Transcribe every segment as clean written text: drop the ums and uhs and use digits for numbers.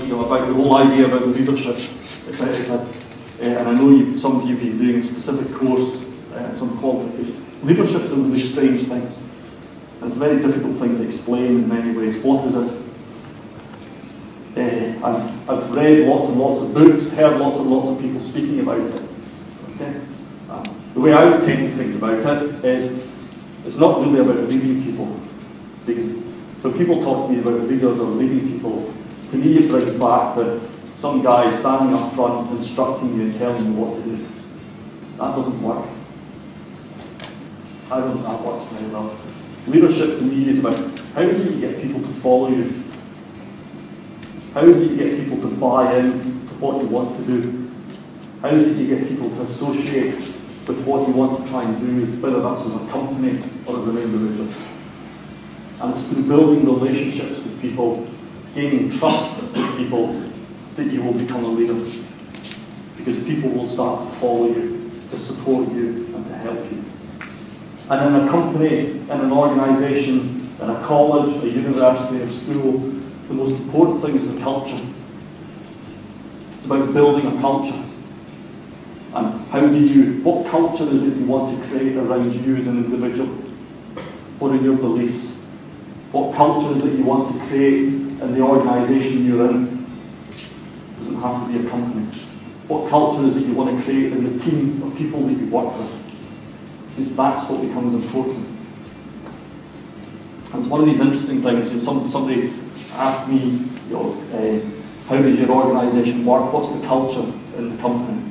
about the whole idea about leadership. And I know some of you have been doing a specific course, some qualification. Leadership is a really strange thing. And it's a very difficult thing to explain in many ways. What is it? I've read lots and lots of books, heard lots and lots of people speaking about it. Okay? The way I would tend to think about it is, it's not really about leading people. Because when people talk to me about leaders or leading people, to me it brings back to some guy standing up front instructing you and telling you what to do. That doesn't work. I don't think that works very well. Leadership to me is about how is it you get people to follow you? How is it you get people to buy in to what you want to do? How is it you get people to associate with what you want to try and do, whether that's as a company or as an individual? And it's through building relationships with people, gaining trust with people, that you will become a leader. Because people will start to follow you, to support you, and to help you. And in a company, in an organisation, in a college, a university, a school, the most important thing is the culture. It's about building a culture. And what culture is it you want to create around you as an individual? What are your beliefs? What culture is it you want to create in the organisation you're in? It doesn't have to be a company. What culture is it you want to create in the team of people that you work with? Because that's what becomes important. And it's one of these interesting things. Somebody asked me, how does your organisation work? What's the culture in the company?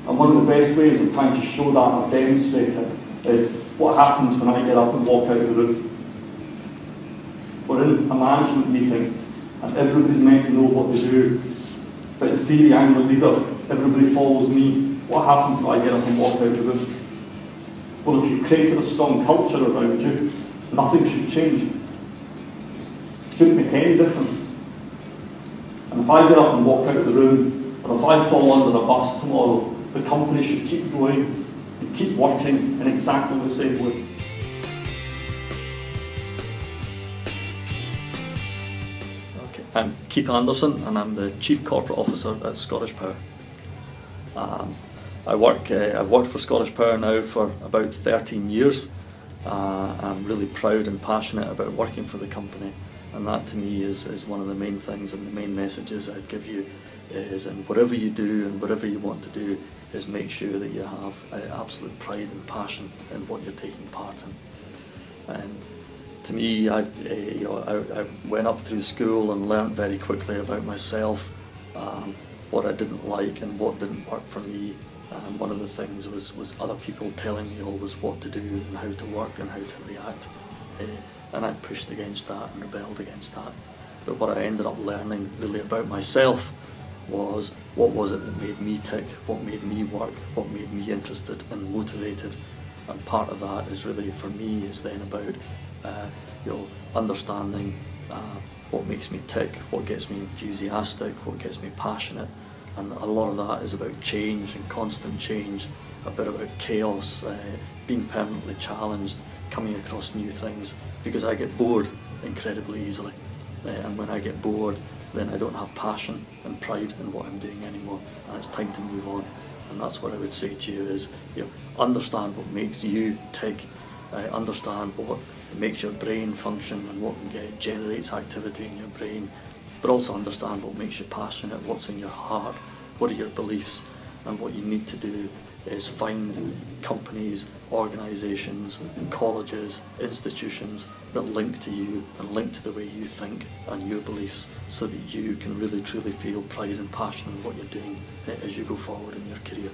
And one of the best ways of trying to show that or demonstrate it is what happens when I get up and walk out of the room. We're in a management meeting and everybody's meant to know what they do. But in theory, I'm the leader. Everybody follows me. What happens if I get up and walk out of the room? Well, if you've created a strong culture around you, nothing should change. It shouldn't make any difference. And if I get up and walk out of the room, or if I fall under a bus tomorrow, the company should keep going and keep working in exactly the same way. Okay, I'm Keith Anderson and I'm the Chief Corporate Officer at Scottish Power. I've worked for Scottish Power now for about 13 years. I'm really proud and passionate about working for the company, and that to me is one of the main things and the main messages I'd give you is, and whatever you do and whatever you want to do, is make sure that you have absolute pride and passion in what you're taking part in. And to me, I went up through school and learnt very quickly about myself, what I didn't like and what didn't work for me. One of the things was other people telling me always what to do and how to work and how to react. And I pushed against that and rebelled against that. But what I ended up learning really about myself was what was it that made me tick, what made me work, what made me interested and motivated. And part of that is really, for me, is then about understanding what makes me tick, what gets me enthusiastic, what gets me passionate. And a lot of that is about change and constant change, a bit about chaos, being permanently challenged, coming across new things, because I get bored incredibly easily. And when I get bored, then I don't have passion and pride in what I'm doing anymore, and it's time to move on. And that's what I would say to you is, understand what makes you tick, understand what makes your brain function and what generates activity in your brain, but also understand what makes you passionate, what's in your heart, what are your beliefs, and what you need to do is find companies, organisations, colleges, institutions that link to you and link to the way you think and your beliefs, so that you can really truly feel pride and passion in what you're doing as you go forward in your career.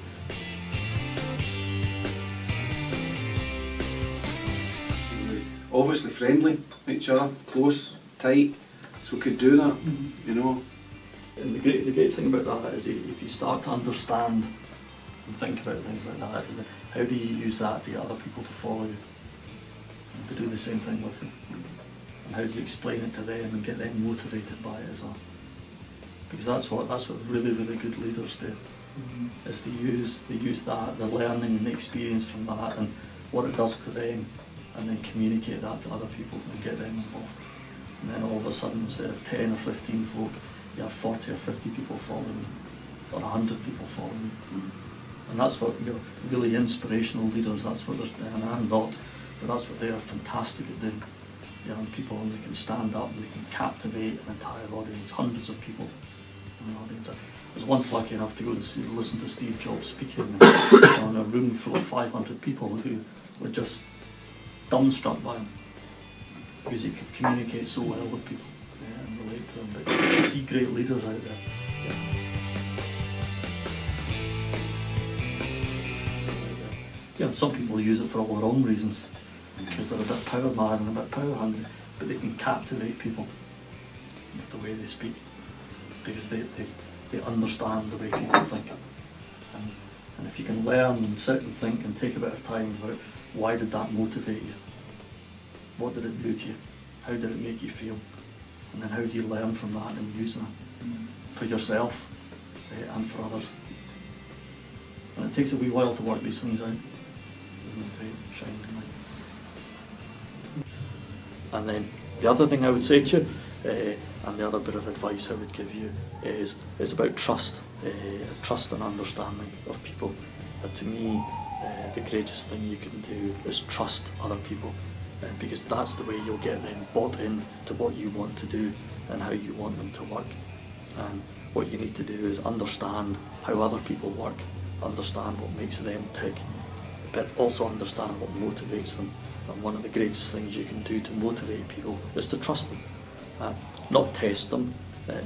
Obviously friendly, each other, close, tight, so could do that, And the great thing about that is if you start to understand and think about things like that, is how do you use that to get other people to follow you and to do the same thing with you? And how do you explain it to them and get them motivated by it as well? Because that's what really, really good leaders do. Is they use that, the learning and the experience from that and what it does to them, and then communicate that to other people and get them involved. and then all of a sudden, instead of 10 or 15 folk, you have 40 or 50 people following you, or 100 people following you. And that's what you're really inspirational leaders, that's what they're, and I'm not, but that's what they are fantastic at doing. Young people, and they can stand up and they can captivate an entire audience, hundreds of people in an audience. I was once lucky enough to go and listen to Steve Jobs speaking in a room full of 500 people who were just dumbstruck by him, because he could communicate so well with people and relate to them. But you see great leaders out there. Yeah, and some people use it for all the wrong reasons, because they're a bit power mad and a bit power hungry, but they can captivate people with the way they speak, because they understand the way people think. And if you can learn and sit and think and take a bit of time about why did that motivate you, what did it do to you, how did it make you feel, and then how do you learn from that and use that for yourself and for others. And it takes a wee while to work these things out. Great shining light. And then the other thing I would say to you, and the other bit of advice I would give you, is about trust, trust and understanding of people. To me, the greatest thing you can do is trust other people, because that's the way you'll get them bought in to what you want to do and how you want them to work. And what you need to do is understand how other people work, understand what makes them tick, but also understand what motivates them. And one of the greatest things you can do to motivate people is to trust them. Not test them,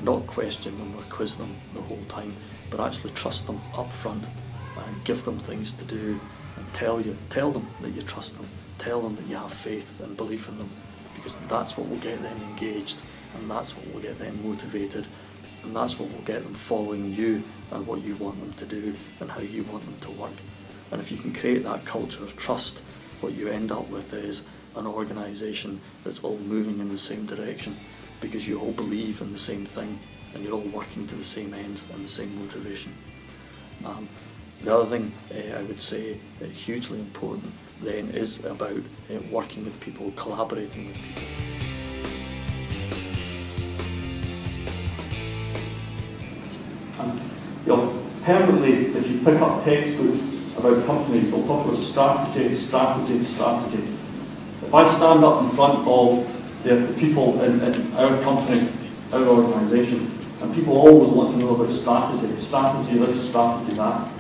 not question them or quiz them the whole time, but actually trust them up front and give them things to do and tell them that you trust them, tell them that you have faith and belief in them, because that's what will get them engaged, and that's what will get them motivated, and that's what will get them following you and what you want them to do and how you want them to work. And if you can create that culture of trust, what you end up with is an organisation that's all moving in the same direction, because you all believe in the same thing and you're all working to the same ends and the same motivation. The other thing I would say hugely important then is about working with people, collaborating with people. And, permanently, if you pick up textbooks about companies, they'll talk about strategy, strategy, strategy. If I stand up in front of the people in our company, our organisation, and people always want to know about strategy, strategy this, strategy that.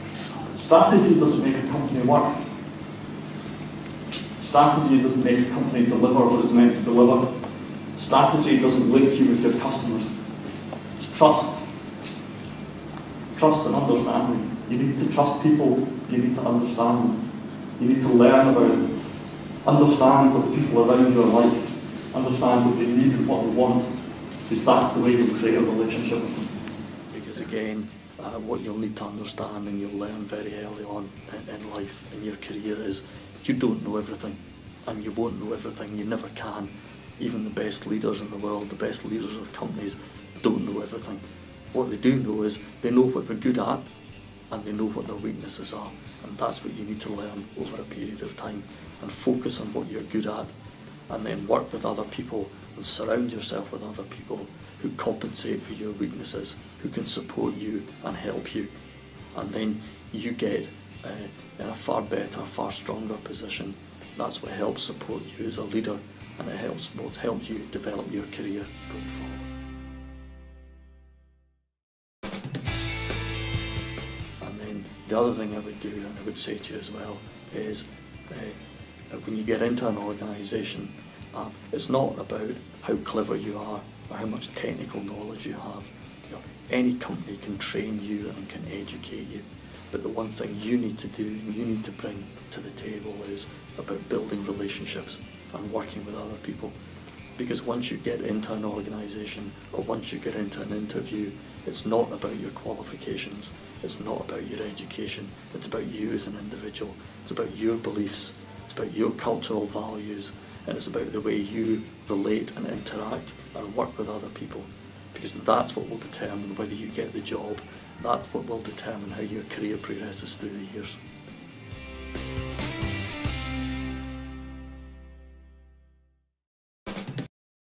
Strategy doesn't make a company work. Strategy doesn't make a company deliver what it's meant to deliver. Strategy doesn't link you with your customers. It's trust. Trust and understanding. You need to trust people, you need to understand them. You need to learn about them. Understand what the people around you are like. Understand what they need and what they want. Because that's the way you'll create a relationship with them. Because again, what you'll need to understand and you'll learn very early on in life, in your career, is you don't know everything. And you won't know everything, you never can. Even the best leaders in the world, the best leaders of companies, don't know everything. What they do know is they know what they're good at and they know what their weaknesses are. And that's what you need to learn over a period of time, and focus on what you're good at, and then work with other people and surround yourself with other people who compensate for your weaknesses, who can support you and help you. And then you get in a far better, far stronger position. That's what helps support you as a leader, and it helps you develop your career going forward. And then the other thing I would do, and I would say to you as well, is when you get into an organisation, it's not about how clever you are or how much technical knowledge you have. You know, any company can train you and can educate you, but the one thing you need to do and you need to bring to the table is about building relationships and working with other people. Because once you get into an organisation or once you get into an interview, it's not about your qualifications, it's not about your education, it's about you as an individual, it's about your beliefs, it's about your cultural values, and it's about the way you relate and interact and work with other people. Because that's what will determine whether you get the job, that's what will determine how your career progresses through the years.